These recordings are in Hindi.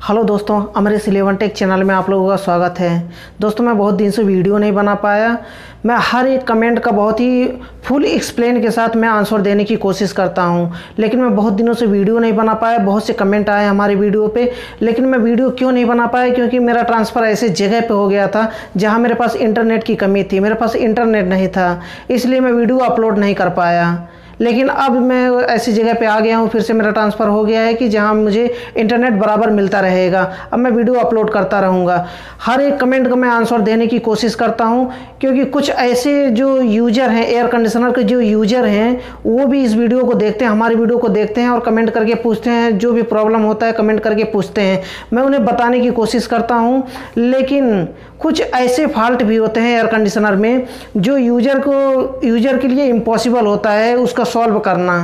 हेलो दोस्तों, अमरीश 11 टेक चैनल में आप लोगों का स्वागत है। दोस्तों, मैं बहुत दिन से वीडियो नहीं बना पाया। मैं हर एक कमेंट का बहुत ही फुल एक्सप्लेन के साथ मैं आंसर देने की कोशिश करता हूं, लेकिन मैं बहुत दिनों से वीडियो नहीं बना पाया। बहुत से कमेंट आए हमारी वीडियो पे, लेकिन मैं वीडियो क्यों नहीं बना पाया, क्योंकि मेरा ट्रांसफ़र ऐसे जगह पे हो गया था जहां मेरे पास इंटरनेट की कमी थी। मेरे पास इंटरनेट नहीं था, इसलिए मैं वीडियो अपलोड नहीं कर पाया। लेकिन अब मैं ऐसी जगह पे आ गया हूँ, फिर से मेरा ट्रांसफ़र हो गया है कि जहाँ मुझे इंटरनेट बराबर मिलता रहेगा। अब मैं वीडियो अपलोड करता रहूँगा। हर एक कमेंट का मैं आंसर देने की कोशिश करता हूँ, क्योंकि कुछ ऐसे जो यूज़र हैं, एयर कंडीशनर के जो यूज़र हैं, वो भी इस वीडियो को देखते हैं, हमारी वीडियो को देखते हैं और कमेंट करके पूछते हैं। जो भी प्रॉब्लम होता है कमेंट करके पूछते हैं, मैं उन्हें बताने की कोशिश करता हूँ। लेकिन कुछ ऐसे फॉल्ट भी होते हैं एयर कंडीशनर में जो यूज़र के लिए इम्पॉसिबल होता है उसका सॉल्व करना।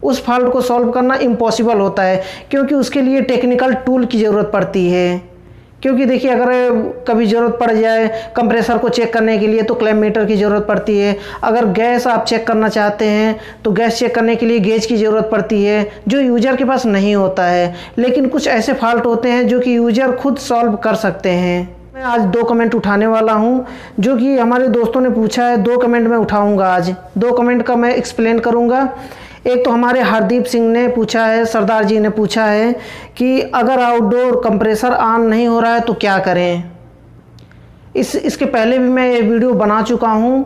उस फॉल्ट को सॉल्व करना इम्पॉसिबल होता है, क्योंकि उसके लिए टेक्निकल टूल की ज़रूरत पड़ती है। क्योंकि देखिए, अगर कभी ज़रूरत पड़ जाए कंप्रेसर को चेक करने के लिए तो क्लैम्प मीटर की ज़रूरत पड़ती है। अगर गैस आप चेक करना चाहते हैं तो गैस चेक करने के लिए गेज की ज़रूरत पड़ती है, जो यूज़र के पास नहीं होता है। लेकिन कुछ ऐसे फॉल्ट होते हैं जो कि यूज़र खुद सॉल्व कर सकते हैं। मैं आज 2 कमेंट उठाने वाला हूं, जो कि हमारे दोस्तों ने पूछा है। 2 कमेंट मैं उठाऊंगा आज। 2 कमेंट का मैं एक्सप्लेन करूंगा। एक तो हमारे हरदीप सिंह ने पूछा है, सरदार जी ने पूछा है कि अगर आउटडोर कंप्रेसर ऑन नहीं हो रहा है तो क्या करें। इसके पहले भी मैं ये वीडियो बना चुका हूं,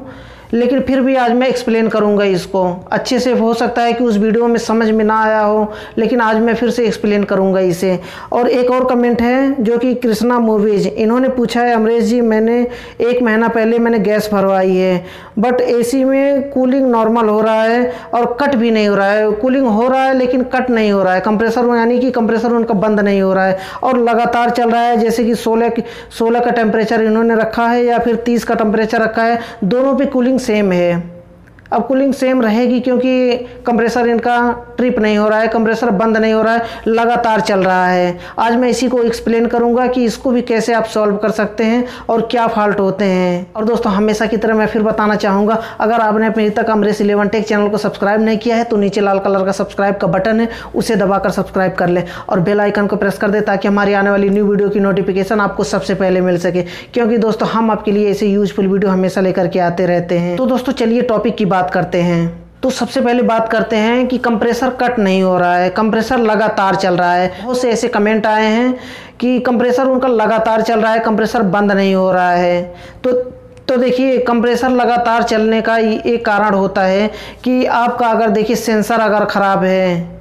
लेकिन फिर भी आज मैं एक्सप्लेन करूंगा इसको अच्छे से। हो सकता है कि उस वीडियो में समझ में ना आया हो, लेकिन आज मैं फिर से एक्सप्लेन करूंगा इसे। और एक और कमेंट है जो कि कृष्णा मूवीज, इन्होंने पूछा है, अमरीश जी मैंने 1 महीना पहले मैंने गैस भरवाई है, बट एसी में कूलिंग नॉर्मल हो रहा है और कट भी नहीं हो रहा है। कूलिंग हो रहा है लेकिन कट नहीं हो रहा है। कंप्रेसर यानी कि कंप्रेसर उनका बंद नहीं हो रहा है और लगातार चल रहा है। जैसे कि 16 का टेम्परेचर इन्होंने रखा है या फिर 30 का टेम्परेचर रखा है, दोनों पे कूलिंग सेम है। अब कूलिंग सेम रहेगी क्योंकि कंप्रेसर इनका ट्रिप नहीं हो रहा है, कंप्रेसर बंद नहीं हो रहा है, लगातार चल रहा है। आज मैं इसी को एक्सप्लेन करूंगा कि इसको भी कैसे आप सॉल्व कर सकते हैं और क्या फॉल्ट होते हैं। और दोस्तों, हमेशा की तरह मैं फिर बताना चाहूँगा, अगर आपने अभी तक अमरीश 11 टेक चैनल को सब्सक्राइब नहीं किया है तो नीचे लाल कलर का सब्सक्राइब का बटन है, उसे दबाकर सब्सक्राइब कर लें और बेल आइकन को प्रेस कर दें, ताकि हमारी आने वाली न्यू वीडियो की नोटिफिकेशन आपको सबसे पहले मिल सके। क्योंकि दोस्तों, हम आपके लिए ऐसे यूजफुल वीडियो हमेशा लेकर के आते रहते हैं। तो दोस्तों, चलिए टॉपिक की बात करते हैं। तो सबसे पहले बात करते हैं कि कंप्रेसर कट नहीं हो रहा है, कंप्रेसर लगातार चल रहा है। बहुत से ऐसे कमेंट आए हैं कि कंप्रेसर उनका लगातार चल रहा है, कंप्रेसर बंद नहीं हो रहा है। तो देखिए, कंप्रेसर लगातार चलने का एक कारण होता है कि आपका अगर देखिए सेंसर अगर ख़राब है,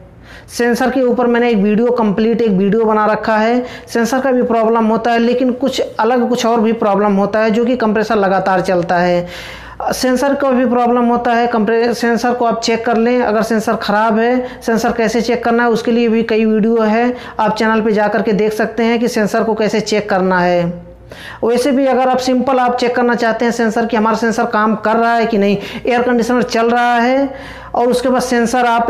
सेंसर के ऊपर मैंने एक वीडियो बना रखा है। सेंसर का भी प्रॉब्लम होता है, लेकिन कुछ और भी प्रॉब्लम होता है जो कि कंप्रेसर लगातार चलता है। सेंसर का भी प्रॉब्लम होता है। सेंसर को आप चेक कर लें, अगर सेंसर ख़राब है, सेंसर कैसे चेक करना है उसके लिए भी कई वीडियो है, आप चैनल पे जा कर के देख सकते हैं कि सेंसर को कैसे चेक करना है। वैसे भी अगर आप सिंपल आप चेक करना चाहते हैं सेंसर कि हमारा सेंसर काम कर रहा है कि नहीं, एयर कंडीशनर चल रहा है और उसके बाद सेंसर आप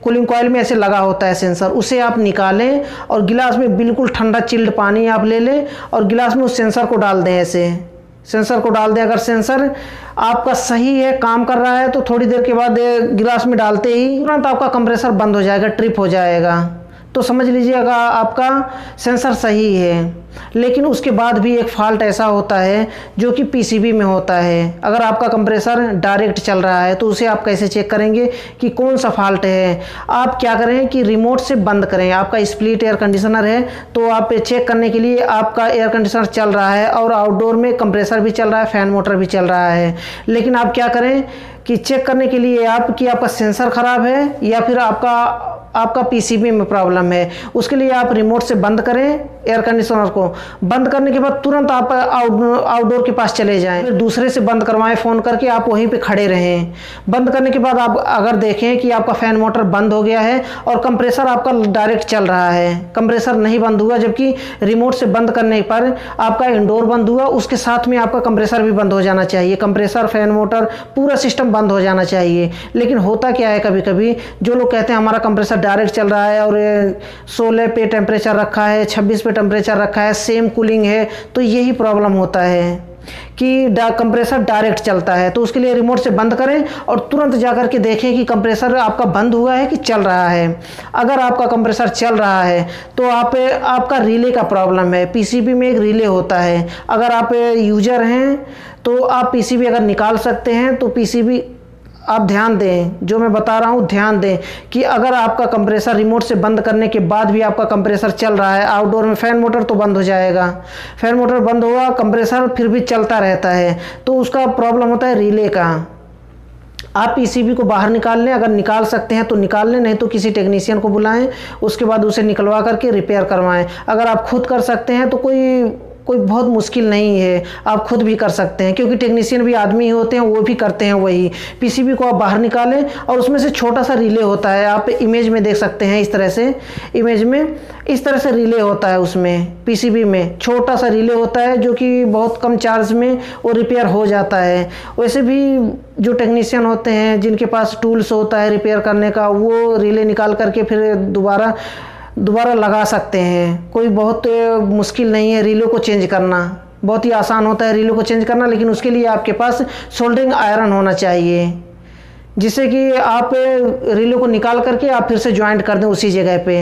कूलिंग कॉइल में ऐसे लगा होता है सेंसर, उसे आप निकालें और गिलास में बिल्कुल ठंडा चिल्ड पानी आप ले लें और गिलास में उस सेंसर को डाल दें। ऐसे सेंसर को डाल दें। अगर सेंसर आपका सही है, काम कर रहा है, तो थोड़ी देर के बाद गिलास में डालते ही तुरंत आपका कंप्रेसर बंद हो जाएगा, ट्रिप हो जाएगा। तो समझ लीजिएगा आपका सेंसर सही है। लेकिन उसके बाद भी एक फॉल्ट ऐसा होता है जो कि पीसीबी में होता है। अगर आपका कंप्रेसर डायरेक्ट चल रहा है तो उसे आप कैसे चेक करेंगे कि कौन सा फॉल्ट है। आप क्या करें कि रिमोट से बंद करें। आपका स्प्लिट एयर कंडीशनर है तो आप चेक करने के लिए, आपका एयर कंडीशनर चल रहा है और आउटडोर में कंप्रेसर भी चल रहा है, फैन मोटर भी चल रहा है, लेकिन आप क्या करें कि चेक करने के लिए आपका सेंसर ख़राब है या फिर आपका पीसीबी में प्रॉब्लम है, उसके लिए आप रिमोट से बंद करें एयर कंडीशनर को। बंद करने के बाद तुरंत आप आउटडोर के पास चले जाएं, फिर दूसरे से बंद करवाएं फ़ोन करके, आप वहीं पे खड़े रहें। बंद करने के बाद आप अगर देखें कि आपका फ़ैन मोटर बंद हो गया है और कंप्रेसर आपका डायरेक्ट चल रहा है, कंप्रेसर नहीं बंद हुआ, जबकि रिमोट से बंद करने पर आपका इंडोर बंद हुआ, उसके साथ में आपका कंप्रेसर भी बंद हो जाना चाहिए। कंप्रेसर, फैन मोटर, पूरा सिस्टम बंद हो जाना चाहिए। लेकिन होता क्या है, कभी कभी जो लोग कहते हैं हमारा कंप्रेसर डायरेक्ट चल रहा है और 16 पे टेम्परेचर रखा है, 26 पे टेम्परेचर रखा है, सेम कूलिंग है, तो यही प्रॉब्लम होता है। कि कंप्रेसर डायरेक्ट चलता है, तो उसके लिए रिमोट से बंद करें और तुरंत जाकर के देखें कि कंप्रेसर आपका बंद हुआ है कि चल रहा है। अगर आपका कंप्रेसर चल रहा है तो आपका रिले का प्रॉब्लम है। पीसीबी में एक रिले होता है, अगर आप यूजर हैं तो आप पीसीबी अगर निकाल सकते हैं तो पीसीबी आप ध्यान दें, जो मैं बता रहा हूँ ध्यान दें कि अगर आपका कंप्रेसर रिमोट से बंद करने के बाद भी आपका कंप्रेसर चल रहा है, आउटडोर में फ़ैन मोटर तो बंद हो जाएगा, फ़ैन मोटर बंद हुआ, कंप्रेसर फिर भी चलता रहता है, तो उसका प्रॉब्लम होता है रिले का। आप पीसीबी को बाहर निकाल लें, अगर निकाल सकते हैं तो निकाल लें, नहीं तो किसी टेक्नीशियन को बुलाएं, उसके बाद उसे निकलवा करके रिपेयर करवाएं। अगर आप खुद कर सकते हैं तो कोई बहुत मुश्किल नहीं है, आप खुद भी कर सकते हैं, क्योंकि टेक्नीशियन भी आदमी ही होते हैं, वो भी करते हैं वही। पीसीबी को आप बाहर निकालें और उसमें से छोटा सा रिले होता है, आप इमेज में देख सकते हैं, इस तरह से इमेज में इस तरह से रिले होता है, उसमें पीसीबी में छोटा सा रिले होता है जो कि बहुत कम चार्ज में वो रिपेयर हो जाता है। वैसे भी जो टेक्नीशियन होते हैं जिनके पास टूल्स होता है रिपेयर करने का, वो रिले निकाल करके फिर दोबारा लगा सकते हैं। कोई बहुत मुश्किल नहीं है रिले को चेंज करना, बहुत ही आसान होता है रिले को चेंज करना, लेकिन उसके लिए आपके पास सोल्डरिंग आयरन होना चाहिए, जिससे कि आप रिले को निकाल करके आप फिर से ज्वाइंट कर दें उसी जगह पे।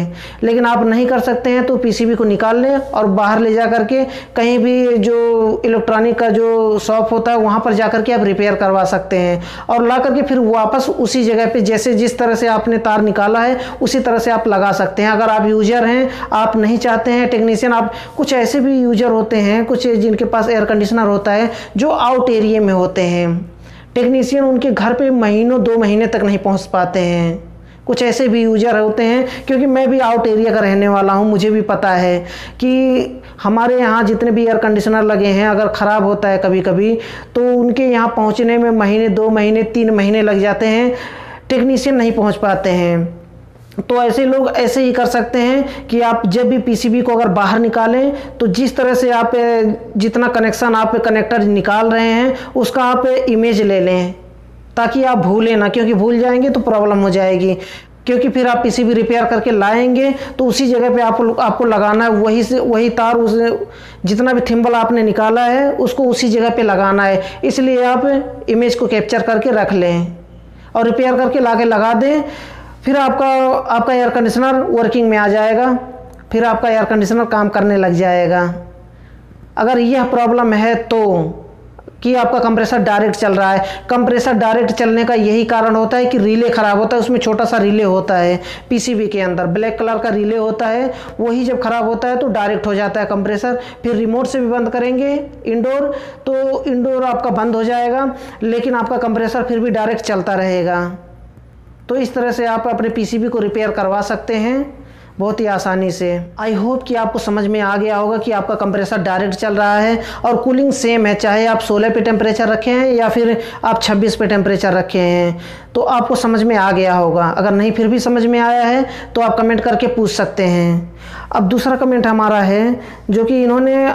लेकिन आप नहीं कर सकते हैं तो पीसीबी को निकाल लें और बाहर ले जा करके कहीं भी जो इलेक्ट्रॉनिक का जो शॉप होता है वहाँ पर जा करके आप रिपेयर करवा सकते हैं और ला करके फिर वापस उसी जगह पे जैसे जिस तरह से आपने तार निकाला है उसी तरह से आप लगा सकते हैं। अगर आप यूजर हैं, आप नहीं चाहते हैं टेक्नीशियन, आप कुछ ऐसे भी यूजर होते हैं, कुछ जिनके पास एयर कंडीशनर होता है जो आउट एरिया में होते हैं, टेक्नीशियन उनके घर पे महीनों 2 महीने तक नहीं पहुंच पाते हैं। कुछ ऐसे भी यूजर होते हैं, क्योंकि मैं भी आउट एरिया का रहने वाला हूं, मुझे भी पता है कि हमारे यहाँ जितने भी एयर कंडीशनर लगे हैं अगर ख़राब होता है कभी कभी तो उनके यहाँ पहुँचने में महीने 2 महीने 3 महीने लग जाते हैं, टेक्नीशियन नहीं पहुँच पाते हैं। तो ऐसे लोग ऐसे ही कर सकते हैं कि आप जब भी पीसीबी को अगर बाहर निकालें तो जिस तरह से आप जितना कनेक्शन आप कनेक्टर निकाल रहे हैं उसका आप इमेज ले लें, ताकि आप भूलें ना, क्योंकि भूल जाएंगे तो प्रॉब्लम हो जाएगी। क्योंकि फिर आप पीसीबी रिपेयर करके लाएंगे तो उसी जगह पे आपको लगाना है, वही तार उस जितना भी थिम्बल आपने निकाला है उसको उसी जगह पे लगाना है। इसलिए आप इमेज को कैप्चर करके रख लें और रिपेयर करके लाके लगा दें, फिर आपका एयर कंडीशनर वर्किंग में आ जाएगा, फिर आपका एयर कंडीशनर काम करने लग जाएगा। अगर यह प्रॉब्लम है तो कि आपका कंप्रेसर डायरेक्ट चल रहा है, कंप्रेसर डायरेक्ट चलने का यही कारण होता है कि रिले ख़राब होता है, उसमें छोटा सा रिले होता है पीसीबी के अंदर, ब्लैक कलर का रिले होता है, वही जब ख़राब होता है तो डायरेक्ट हो जाता है कंप्रेसर। फिर रिमोट से भी बंद करेंगे इंडोर तो इंडोर आपका बंद हो जाएगा, लेकिन आपका कंप्रेसर फिर भी डायरेक्ट चलता रहेगा। तो इस तरह से आप अपने पीसीबी को रिपेयर करवा सकते हैं बहुत ही आसानी से। आई होप कि आपको समझ में आ गया होगा कि आपका कंप्रेसर डायरेक्ट चल रहा है और कूलिंग सेम है, चाहे आप 16 पे टेम्परेचर रखे हैं या फिर आप 26 पे टेम्परेचर रखे हैं, तो आपको समझ में आ गया होगा। अगर नहीं फिर भी समझ में आया है तो आप कमेंट करके पूछ सकते हैं। अब दूसरा कमेंट हमारा है जो कि इन्होंने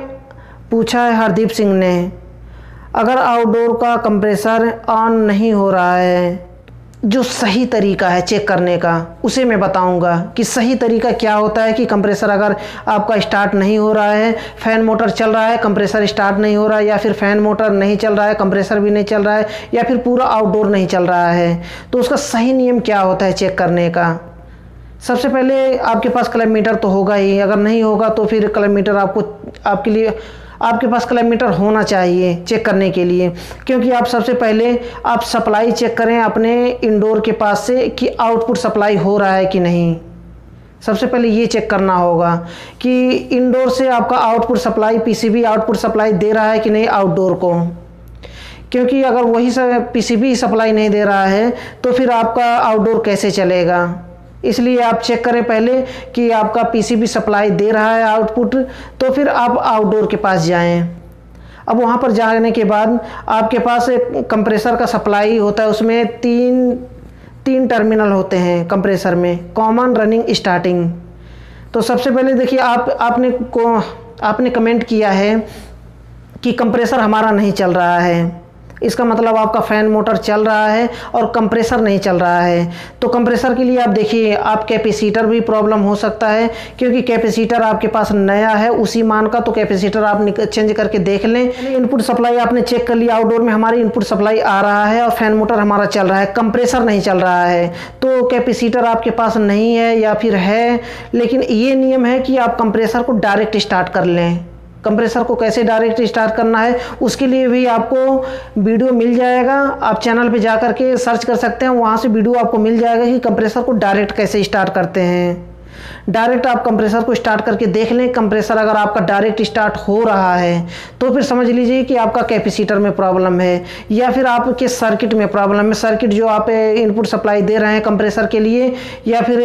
पूछा है, हरदीप सिंह ने, अगर आउटडोर का कंप्रेसर ऑन नहीं हो रहा है, जो सही तरीका है चेक करने का उसे मैं बताऊंगा कि सही तरीका क्या होता है। कि कंप्रेसर अगर आपका स्टार्ट नहीं हो रहा है, फ़ैन मोटर चल रहा है कंप्रेसर स्टार्ट नहीं हो रहा है, या फिर फ़ैन मोटर नहीं चल रहा है कंप्रेसर भी नहीं चल रहा है, या फिर पूरा आउटडोर नहीं चल रहा है, तो उसका सही नियम क्या होता है चेक करने का। सबसे पहले आपके पास क्लब मीटर तो होगा ही, अगर नहीं होगा तो फिर क्लब मीटर आपके पास क्लब मीटर होना चाहिए चेक करने के लिए। क्योंकि आप सबसे पहले आप सप्लाई चेक करें अपने इंडोर के पास से कि आउटपुट सप्लाई हो रहा है कि नहीं। सबसे पहले ये चेक करना होगा कि इंडोर से आपका output supply PCB output supply दे रहा है कि नहीं आउटडोर को। क्योंकि अगर वही पीसीबी सप्लाई नहीं दे रहा है तो फिर आपका आउटडोर कैसे चलेगा। इसलिए आप चेक करें पहले कि आपका पीसीबी सप्लाई दे रहा है आउटपुट, तो फिर आप आउटडोर के पास जाएं। अब वहाँ पर जाने के बाद आपके पास एक कंप्रेसर का सप्लाई होता है, उसमें तीन टर्मिनल होते हैं कंप्रेसर में, कॉमन, रनिंग, स्टार्टिंग। तो सबसे पहले देखिए आपने कमेंट किया है कि कंप्रेसर हमारा नहीं चल रहा है, इसका मतलब आपका फ़ैन मोटर चल रहा है और कंप्रेसर नहीं चल रहा है। तो कंप्रेसर के लिए आप देखिए, आप कैपेसिटर भी प्रॉब्लम हो सकता है, क्योंकि कैपेसिटर आपके पास नया है उसी मान का, तो कैपेसिटर आप चेंज करके देख लें। इनपुट सप्लाई आपने चेक कर लिया, आउटडोर में हमारी इनपुट सप्लाई आ रहा है और फैन मोटर हमारा चल रहा है, कंप्रेसर नहीं चल रहा है। तो कैपेसिटर आपके पास नहीं है या फिर है, लेकिन ये नियम है कि आप कंप्रेसर को डायरेक्ट स्टार्ट कर लें। कंप्रेसर को कैसे डायरेक्ट स्टार्ट करना है उसके लिए भी आपको वीडियो मिल जाएगा। आप चैनल पे जा कर के सर्च कर सकते हैं, वहाँ से वीडियो आपको मिल जाएगा कि कंप्रेसर को डायरेक्ट कैसे स्टार्ट करते हैं। डायरेक्ट आप कंप्रेसर को स्टार्ट करके देख लें। कंप्रेसर अगर आपका डायरेक्ट स्टार्ट हो रहा है तो फिर समझ लीजिए कि आपका कैपेसिटर में प्रॉब्लम है या फिर आपके सर्किट में प्रॉब्लम है। सर्किट जो आप इनपुट सप्लाई दे रहे हैं कंप्रेसर के लिए या फिर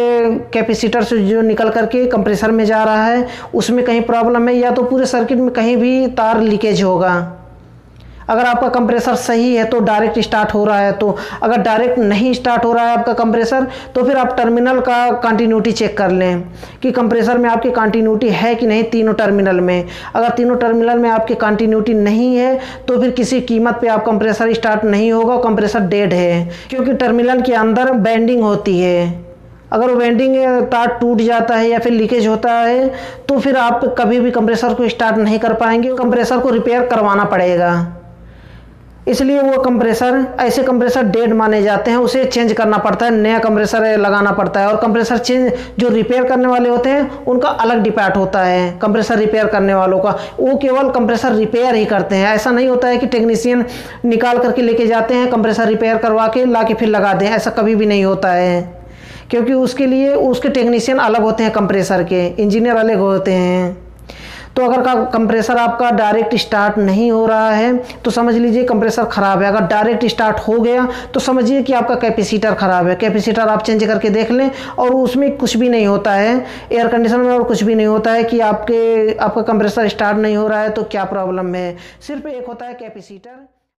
कैपेसिटर से जो निकल करके कंप्रेसर में जा रहा है उसमें कहीं प्रॉब्लम है, या तो पूरे सर्किट में कहीं भी तार लीकेज होगा। अगर आपका कंप्रेसर सही है तो डायरेक्ट स्टार्ट हो रहा है, तो अगर डायरेक्ट नहीं स्टार्ट हो रहा है आपका कंप्रेसर तो फिर आप टर्मिनल का कंटिन्यूटी चेक कर लें कि कंप्रेसर में आपकी कंटिन्यूटी है कि नहीं तीनों टर्मिनल में। अगर तीनों टर्मिनल में आपकी कंटिन्यूटी नहीं है तो फिर किसी कीमत पे आप कंप्रेसर स्टार्ट नहीं होगा, कंप्रेसर डेड है, क्योंकि टर्मिनल के अंदर बेंडिंग होती है। अगर वो वेंडिंग तार टूट जाता है या फिर लीकेज होता है तो फिर आप कभी भी कंप्रेसर को स्टार्ट नहीं कर पाएंगे, कंप्रेसर को रिपेयर करवाना पड़ेगा। इसलिए वो कंप्रेसर, ऐसे कंप्रेसर डेड माने जाते हैं, उसे चेंज करना पड़ता है, नया कंप्रेसर लगाना पड़ता है। और कंप्रेसर चेंज जो रिपेयर करने वाले होते हैं उनका अलग डिपार्ट होता है। कंप्रेसर रिपेयर करने वालों का, वो केवल कंप्रेसर रिपेयर ही करते हैं। ऐसा नहीं होता है कि टेक्नीशियन निकाल करके लेके जाते हैं कंप्रेसर रिपेयर करवा के ला के फिर लगा दें, ऐसा कभी भी नहीं होता है, क्योंकि उसके लिए उसके टेक्नीशियन अलग होते हैं, कंप्रेसर के इंजीनियर अलग होते हैं। तो अगर कंप्रेसर आपका डायरेक्ट स्टार्ट नहीं हो रहा है तो समझ लीजिए कंप्रेसर ख़राब है। अगर डायरेक्ट स्टार्ट हो गया तो समझिए कि आपका कैपेसिटर ख़राब है। कैपेसिटर आप चेंज करके देख लें, और उसमें कुछ भी नहीं होता है, एयर कंडीशनर में और कुछ भी नहीं होता है कि आपका कंप्रेसर स्टार्ट नहीं हो रहा है तो क्या प्रॉब्लम है। सिर्फ एक होता है कैपेसिटर।